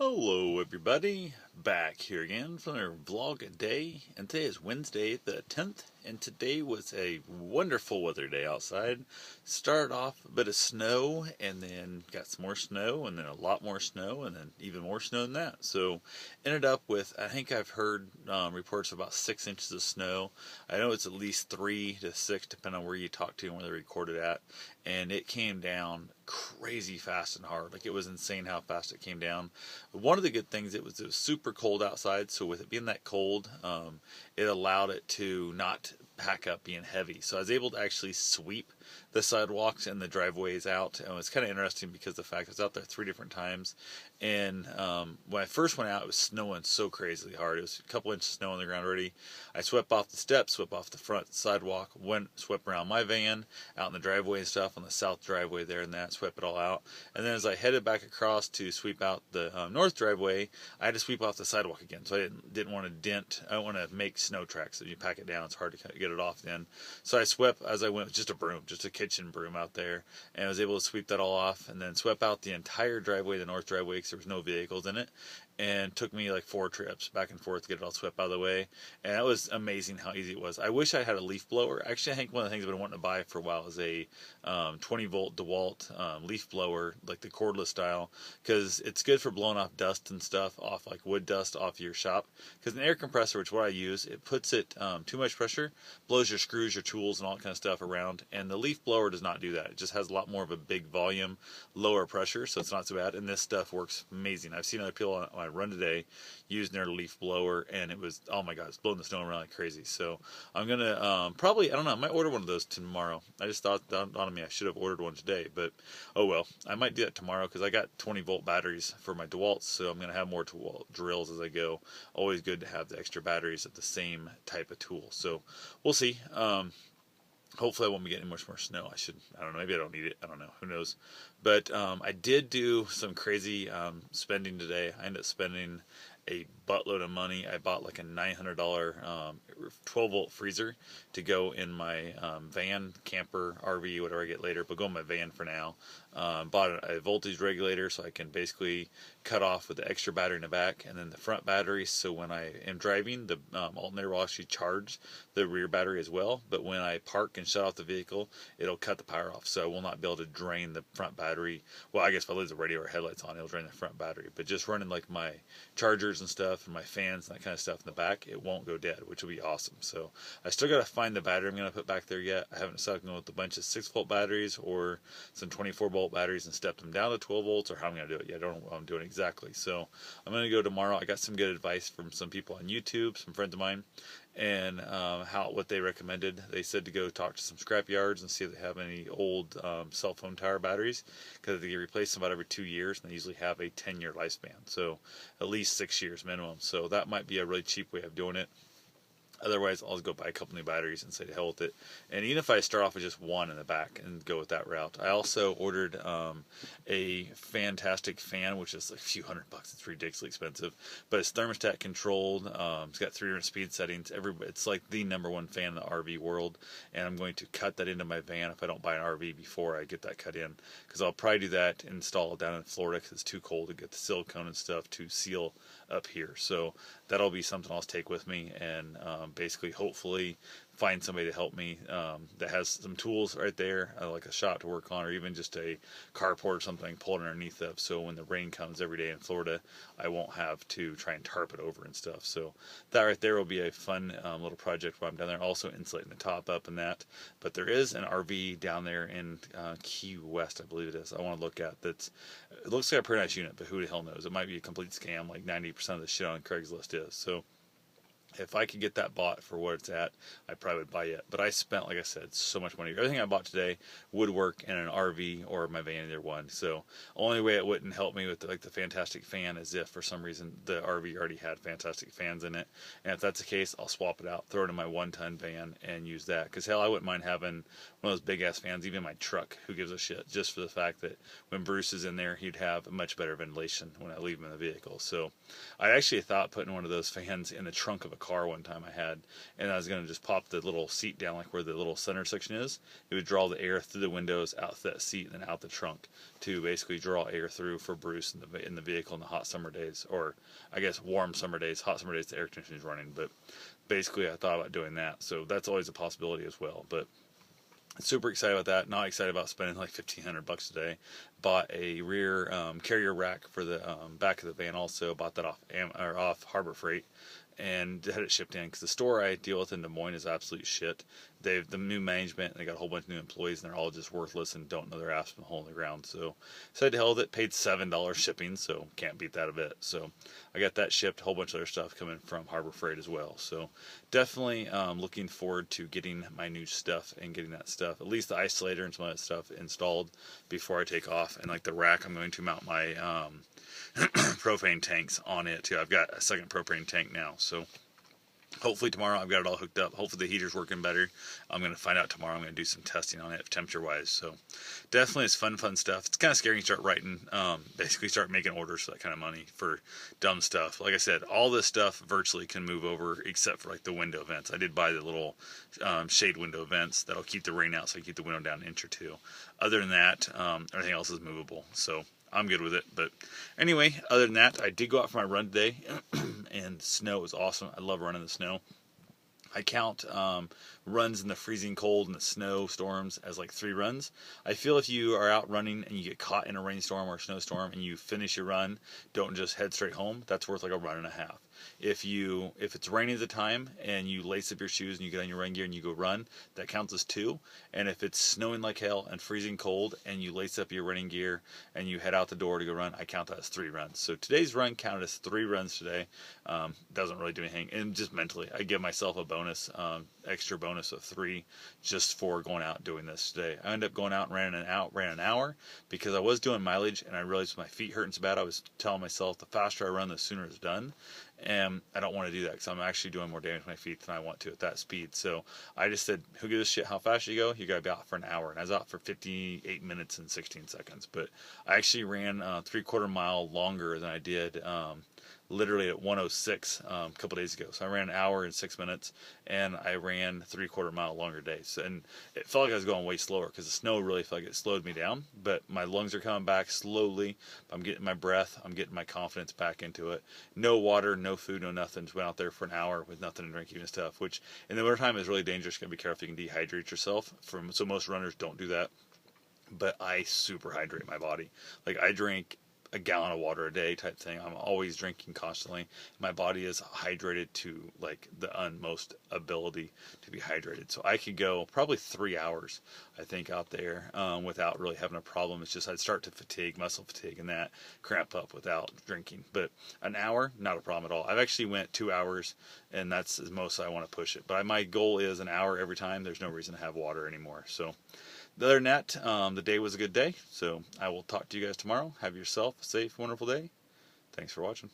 Hello everybody, back here again for another vlog a day, and today is Wednesday the 10th, and today was a wonderful weather day outside. Started off a bit of snow, and then got some more snow, and then a lot more snow, and then even more snow than that. So ended up with, I think I've heard reports of about 6 inches of snow. I know it's at least 3 to 6 depending on where you talk to and where they recorded at, and it came down crazy fast and hard. Like, it was insane how fast it came down. One of the good things, it was super cold outside, so with it being that cold, it allowed it to not pack up being heavy. So I was able to actually sweep the sidewalks and the driveways out. And it was kind of interesting because the fact I was out there 3 different times, and when I first went out, it was snowing so crazily hard. It was a couple inches of snow on the ground already. I swept off the steps, swept off the front sidewalk, swept around my van, out in the driveway and stuff, on the south driveway there and that, swept it all out. And then as I headed back across to sweep out the north driveway, I had to sweep off the sidewalk again. So I didn't want to dent, I don't want to make snow tracks. If you pack it down, it's hard to get it off then. So I swept as I went with just a broom, just a kitchen broom out there, and I was able to sweep that all off, and then swept out the entire driveway, the north driveway, because there was no vehicles in it, and took me like 4 trips back and forth to get it all swept out of the way. And that was amazing how easy it was. I wish I had a leaf blower. Actually, I think one of the things I've been wanting to buy for a while is a 20 volt DeWalt leaf blower, like the cordless style, because it's good for blowing off dust and stuff, off like wood dust off your shop. Because an air compressor, which is what I use, it puts it too much pressure, blows your screws, your tools, and all that kind of stuff around. And the leaf blower does not do that. It just has a lot more of a big volume, lower pressure, so it's not so bad. And this stuff works amazing. I've seen other people on my run today using their leaf blower, and it was, oh my god, it's blowing the snow around like crazy. So I'm gonna probably, I don't know, I might order one of those tomorrow. I just thought on me I should have ordered one today, but oh well, I might do that tomorrow because I got 20 volt batteries for my DeWalt's, so I'm gonna have more DeWalt drills as I go. Always good to have the extra batteries of the same type of tool. So we'll see. Hopefully I won't be getting much more snow. I don't know, maybe I don't need it. I don't know. Who knows? But I did do some crazy spending today. I ended up spending a buttload of money. I bought like a $900 12 volt freezer to go in my van, camper, RV, whatever I get later, but go in my van for now. Bought a voltage regulator so I can basically cut off with the extra battery in the back, and then the front battery, so when I am driving, the alternator will actually charge the rear battery as well, but when I park and shut off the vehicle, it'll cut the power off, so I will not be able to drain the front battery. Well, I guess if I leave the radio or headlights on, it'll drain the front battery, but just running like my chargers and stuff and my fans and that kind of stuff in the back, it won't go dead, which will be awesome. So I still got to find the battery I'm going to put back there yet. I haven't decided to go with a bunch of 6 volt batteries or some 24 volt batteries and step them down to 12 volts, or how I'm going to do it yet. I don't know what I'm doing exactly. So I'm going to go tomorrow. I got some good advice from some people on YouTube, some friends of mine, and what they recommended. They said to go talk to some scrap yards and see if they have any old cell phone tower batteries, because they replace them about every 2 years, and they usually have a 10-year lifespan, so at least 6 years minimum. So that might be a really cheap way of doing it. Otherwise, I'll just go buy a couple new batteries and say to hell with it. And even if I start off with just one in the back and go with that route. I also ordered a fantastic fan, which is like a few $100. It's ridiculously expensive. But it's thermostat controlled. It's got 3 different speed settings. It's like the #1 fan in the RV world. And I'm going to cut that into my van if I don't buy an RV before I get that cut in. Because I'll probably do that, install it down in Florida because it's too cold to get the silicone and stuff to seal up here. So that'll be something I'll take with me, and basically hopefully find somebody to help me that has some tools right there, like a shop to work on, or even just a carport or something I can pull it underneath of, so when the rain comes every day in Florida, I won't have to try and tarp it over and stuff. So that right there will be a fun little project while I'm down there. Also insulating the top up and that. But there is an RV down there in Key West, I believe it is, I want to look at. It looks like a pretty nice unit, but who the hell knows? It might be a complete scam, like 90% of the shit on Craigslist is. So if I could get that bought for what it's at, I probably would buy it. But I spent, like I said, so much money. Everything I bought today would work in an RV or my van, either one. So only way it wouldn't help me with the fantastic fan is if for some reason the RV already had fantastic fans in it. And if that's the case, I'll swap it out, throw it in my 1-ton van, and use that. Because hell, I wouldn't mind having one of those big ass fans, even in my truck. Who gives a shit? Just for the fact that when Bruce is in there, he'd have much better ventilation when I leave him in the vehicle. So I actually thought putting one of those fans in the trunk of a car one time I had, and I was going to just pop the little seat down, like where the little center section is. It would draw the air through the windows, out that seat, and then out the trunk to basically draw air through for Bruce in the vehicle in the hot summer days, or I guess warm summer days. Hot summer days, the air conditioning is running, but basically I thought about doing that. So that's always a possibility as well. But super excited about that. Not excited about spending like $1,500 a day. Bought a rear carrier rack for the back of the van. Also bought that off Harbor Freight, and had it shipped in because the store I deal with in Des Moines is absolute shit. They've the new management, and they got a whole bunch of new employees, and they're all just worthless and don't know their ass from the hole in the ground. So decided to hell with it. Paid $7 shipping, so can't beat that a bit. So I got that shipped. A whole bunch of other stuff coming from Harbor Freight as well. So definitely looking forward to getting my new stuff and getting that stuff, at least the isolator and some of that stuff installed before I take off. And like the rack, I'm going to mount my propane tanks on it too. I've got a second propane tank now, so hopefully tomorrow I've got it all hooked up. Hopefully the heater's working better. I'm going to find out tomorrow. I'm going to do some testing on it temperature-wise. So definitely it's fun stuff. It's kind of scary to start writing, basically start making orders for that kind of money for dumb stuff. Like I said, all this stuff virtually can move over except for like the window vents. I did buy the little shade window vents that'll keep the rain out, so I keep the window down an inch or two. Other than that, everything else is movable. So I'm good with it. But anyway, other than that, I did go out for my run today, and snow was awesome. I love running in the snow. I count runs in the freezing cold and the snow storms as like 3 runs. I feel if you are out running and you get caught in a rainstorm or a snowstorm and you finish your run, don't just head straight home, that's worth like a run and a half. If it's raining at the time and you lace up your shoes and you get on your rain gear and you go run, that counts as 2. And if it's snowing like hell and freezing cold and you lace up your running gear and you head out the door to go run, I count that as 3 runs. So today's run counted as 3 runs today. Doesn't really do anything. And just mentally, I give myself a bonus, extra bonus of 3 just for going out and doing this today. I ended up going out and ran an hour because I was doing mileage and I realized my feet hurting so bad. I was telling myself the faster I run, the sooner it's done. And I don't want to do that because I'm actually doing more damage to my feet than I want to at that speed. So I just said, who gives a shit how fast you go? You got to be out for an hour. And I was out for 58 minutes and 16 seconds. But I actually ran 3/4 mile longer than I did literally at 1:06 a couple days ago. So I ran an hour and 6 minutes, and I ran 3/4 mile longer days. And it felt like I was going way slower because the snow really felt like it slowed me down. But my lungs are coming back slowly. I'm getting my breath. I'm getting my confidence back into it. No water, no food, no nothing. Just went out there for an hour with nothing to drink, even stuff. Which in the wintertime is really dangerous. You gotta be careful. You can dehydrate yourself. So most runners don't do that. But I super hydrate my body. Like I drink a gallon of water a day type thing. I'm always drinking constantly. My body is hydrated to like the utmost ability to be hydrated. So I could go probably 3 hours, I think, out there without really having a problem. It's just I'd start to fatigue, muscle fatigue, and that cramp up without drinking. But an hour, not a problem at all. I've actually went 2 hours, and that's as most I want to push it. But my goal is an hour every time. There's no reason to have water anymore. So other than that, the day was a good day, so I will talk to you guys tomorrow. Have yourself a safe, wonderful day. Thanks for watching.